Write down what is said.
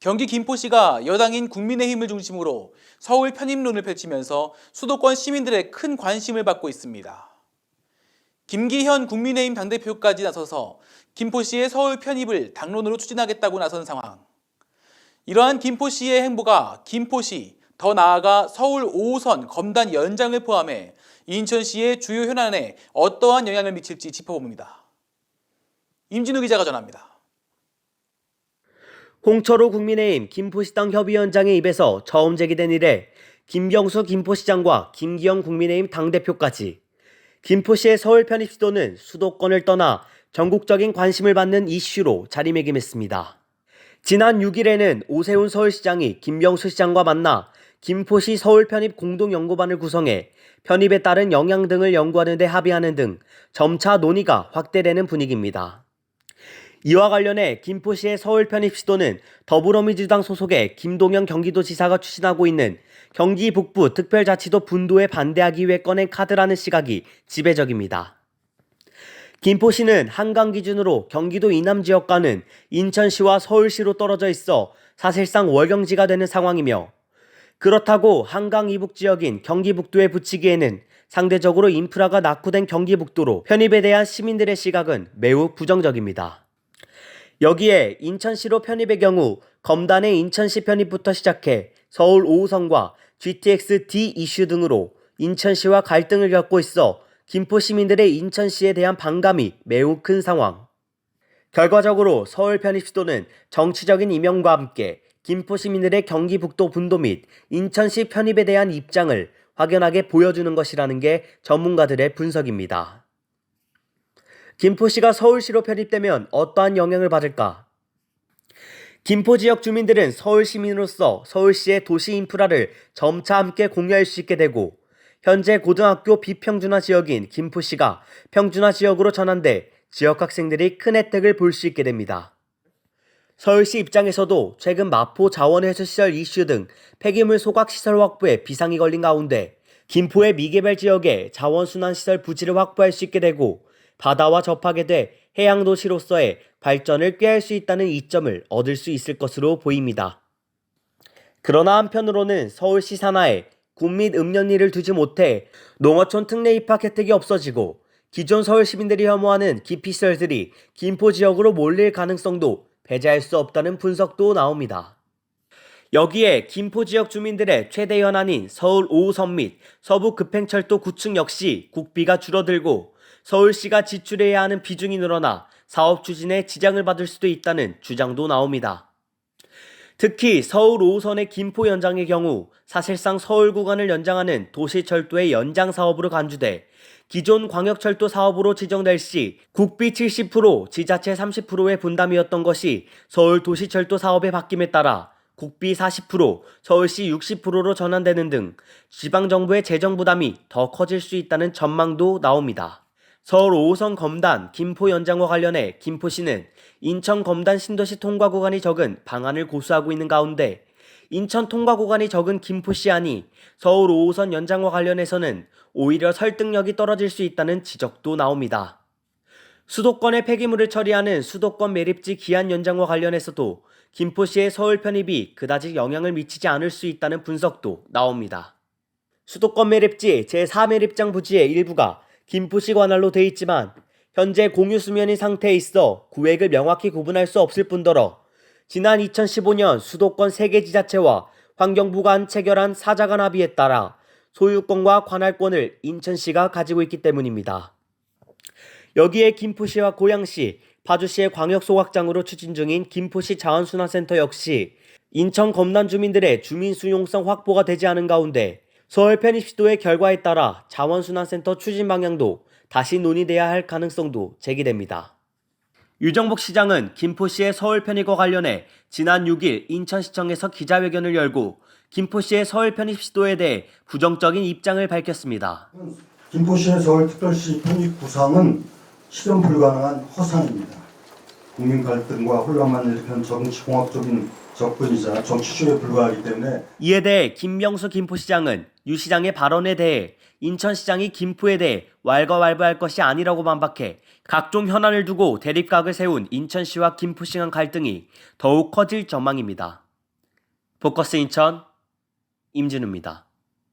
경기 김포시가 여당인 국민의힘을 중심으로 서울 편입론을 펼치면서 수도권 시민들의 큰 관심을 받고 있습니다. 김기현 국민의힘 당대표까지 나서서 김포시의 서울 편입을 당론으로 추진하겠다고 나선 상황. 이러한 김포시의 행보가 김포시, 더 나아가 서울 5호선 검단 연장을 포함해 인천시의 주요 현안에 어떠한 영향을 미칠지 짚어봅니다. 임진우 기자가 전합니다. 홍철호 국민의힘 김포시당 협의위원장의 입에서 처음 제기된 이래 김경수 김포시장과 김기현 국민의힘 당대표까지 김포시의 서울 편입 시도는 수도권을 떠나 전국적인 관심을 받는 이슈로 자리매김했습니다. 지난 6일에는 오세훈 서울시장이 김경수 시장과 만나 김포시 서울 편입 공동연구반을 구성해 편입에 따른 영향 등을 연구하는 데 합의하는 등 점차 논의가 확대되는 분위기입니다. 이와 관련해 김포시의 서울 편입 시도는 더불어민주당 소속의 김동연 경기도지사가 추진하고 있는 경기 북부 특별자치도 분도에 반대하기 위해 꺼낸 카드라는 시각이 지배적입니다. 김포시는 한강 기준으로 경기도 이남 지역과는 인천시와 서울시로 떨어져 있어 사실상 월경지가 되는 상황이며, 그렇다고 한강 이북 지역인 경기 북도에 붙이기에는 상대적으로 인프라가 낙후된 경기 북도로 편입에 대한 시민들의 시각은 매우 부정적입니다. 여기에 인천시로 편입의 경우 검단의 인천시 편입부터 시작해 서울 5호선과 GTX D 이슈 등으로 인천시와 갈등을 겪고 있어 김포 시민들의 인천시에 대한 반감이 매우 큰 상황. 결과적으로 서울 편입 시도는 정치적인 이명과 함께 김포 시민들의 경기 북도 분도 및 인천시 편입에 대한 입장을 확연하게 보여주는 것이라는 게 전문가들의 분석입니다. 김포시가 서울시로 편입되면 어떠한 영향을 받을까? 김포 지역 주민들은 서울 시민으로서 서울시의 도시 인프라를 점차 함께 공유할 수 있게 되고, 현재 고등학교 비평준화 지역인 김포시가 평준화 지역으로 전환돼 지역 학생들이 큰 혜택을 볼 수 있게 됩니다. 서울시 입장에서도 최근 마포 자원해수시설 이슈 등 폐기물 소각시설 확보에 비상이 걸린 가운데 김포의 미개발 지역에 자원순환시설 부지를 확보할 수 있게 되고 바다와 접하게 돼 해양도시로서의 발전을 꾀할 수 있다는 이점을 얻을 수 있을 것으로 보입니다. 그러나 한편으로는 서울시 산하에 군 및 읍면리를 두지 못해 농어촌 특례 입학 혜택이 없어지고 기존 서울 시민들이 혐오하는 기피시설들이 김포 지역으로 몰릴 가능성도 배제할 수 없다는 분석도 나옵니다. 여기에 김포 지역 주민들의 최대 현안인 서울 5호선 및 서부 급행철도 구축 역시 국비가 줄어들고 서울시가 지출해야 하는 비중이 늘어나 사업 추진에 지장을 받을 수도 있다는 주장도 나옵니다. 특히 서울 5호선의 김포 연장의 경우 사실상 서울 구간을 연장하는 도시철도의 연장 사업으로 간주돼 기존 광역철도 사업으로 지정될 시 국비 70%, 지자체 30%의 분담이었던 것이 서울 도시철도 사업에 바뀜에 따라 국비 40%, 서울시 60%로 전환되는 등 지방정부의 재정 부담이 더 커질 수 있다는 전망도 나옵니다. 서울 5호선 검단, 김포 연장과 관련해 김포시는 인천 검단 신도시 통과 구간이 적은 방안을 고수하고 있는 가운데 인천 통과 구간이 적은 김포시안이 서울 5호선 연장과 관련해서는 오히려 설득력이 떨어질 수 있다는 지적도 나옵니다. 수도권의 폐기물을 처리하는 수도권 매립지 기한 연장과 관련해서도 김포시의 서울 편입이 그다지 영향을 미치지 않을 수 있다는 분석도 나옵니다. 수도권 매립지 제4매립장 부지의 일부가 김포시 관할로 돼 있지만 현재 공유 수면인 상태에 있어 구획을 명확히 구분할 수 없을 뿐더러 지난 2015년 수도권 3개 지자체와 환경부가 체결한 사자간 합의에 따라 소유권과 관할권을 인천시가 가지고 있기 때문입니다. 여기에 김포시와 고양시, 파주시의 광역소각장으로 추진 중인 김포시 자원순환센터 역시 인천 검단 주민들의 주민 수용성 확보가 되지 않은 가운데 서울 편입 시도의 결과에 따라 자원순환센터 추진 방향도 다시 논의돼야 할 가능성도 제기됩니다. 유정복 시장은 김포시의 서울 편입과 관련해 지난 6일 인천시청에서 기자회견을 열고 김포시의 서울 편입 시도에 대해 부정적인 입장을 밝혔습니다. 김포시의 서울특별시 편입 구상은 실현 불가능한 허상입니다. 국민 갈등과 혼란만 일으키는 정치공학적인 접근이자 정치쇼에 불과하기 때문에 이에 대해 김명수 김포시장은 유 시장의 발언에 대해 인천시장이 김포에 대해 왈가왈부할 것이 아니라고 반박해 각종 현안을 두고 대립각을 세운 인천시와 김포시 간 갈등이 더욱 커질 전망입니다. 포커스 인천 임진우입니다.